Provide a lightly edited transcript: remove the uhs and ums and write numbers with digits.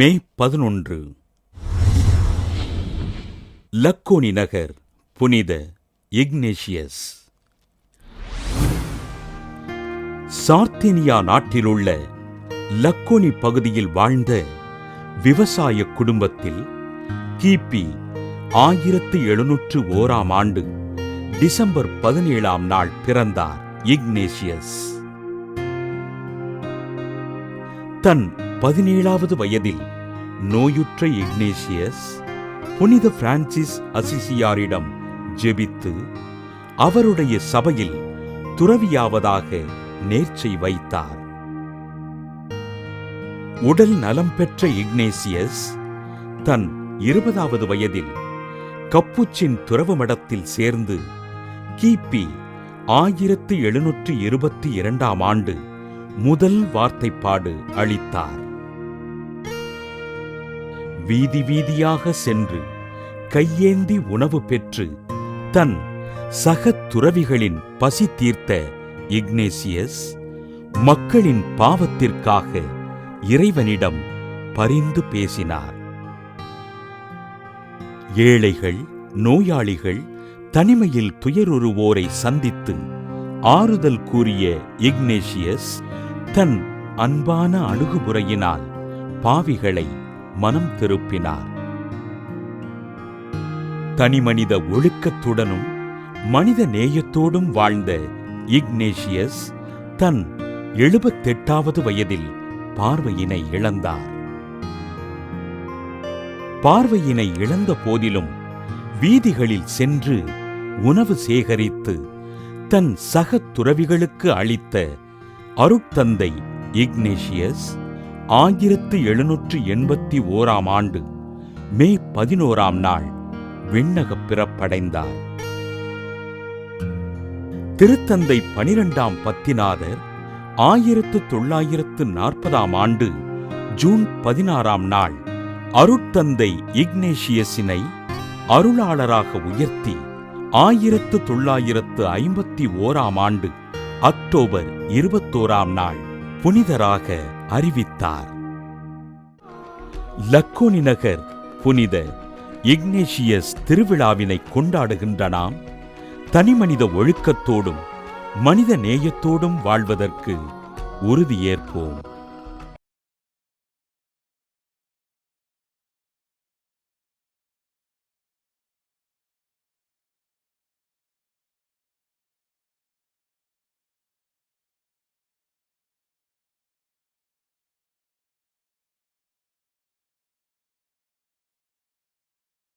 மே 11 லக்கோனி நகர், புனித Ignatius. Sardinia நாட்டிலுள்ள லக்கோனி பகுதியில் வாழ்ந்த விவசாய குடும்பத்தில் கிபி 1701 டிசம்பர் 17 பிறந்தார் இக்னேஷியஸ். தன் 17வது வயதில் நோயுற்ற இக்னேஷியஸ் புனித பிரான்சிஸ் அசிசியாரிடம் ஜெபித்து அவருடைய சபையில் துறவியாவதாக நேர்ச்சை வைத்தார். உடல் நலம் பெற்ற இக்னேஷியஸ் தன் 20வது வயதில் கப்புச்சின் துறவு மடத்தில் சேர்ந்து கிபி 1722 முதல் வார்த்தைப்பாடு அளித்தார். வீதி வீதியாக சென்று கையேந்தி உணவு பெற்று தன் சக துறவிகளின் பசி தீர்த்த இக்னேஷியஸ் மக்களின் பாவத்திற்காக இறைவனிடம் பரிந்து பேசினார். ஏழைகள், நோயாளிகள், தனிமையில் துயருறுவோரை சந்தித்து ஆறுதல் கூறிய இக்னேஷியஸ் தன் அன்பான அணுகுமுறையினால் பாவிகளை மனம் திருப்பினார். தனிமனித ஒழுக்கத்துடனும் மனித நேயத்தோடும் வாழ்ந்த இக்னேஷியஸ் தன் 78வது வயதில் பார்வையினை இழந்தார். பார்வையினை இழந்த போதிலும் வீதிகளில் சென்று உணவு சேகரித்து தன் சக துறவிகளுக்கு அளித்த அருட்தந்தை இக்னேஷியஸ் 1781 மே 11 விண்ணகப் பிறப்படைந்தார். திருத்தந்தை 12ஆம் பத்திநாதர் 1940 ஜூன் 16 அருட்தந்தை இக்னேஷியஸினை அருளாளராக உயர்த்தி 1951 அக்டோபர் 21 புனிதராக அறிவித்தார். லக்கோனி நகர் புனித இக்னேஷியஸ் திருவிழாவினை கொண்டாடுகின்ற நாம் தனிமனித ஒழுக்கத்தோடும் மனித நேயத்தோடும் வாழ்வதற்கு உறுதியேற்போம்.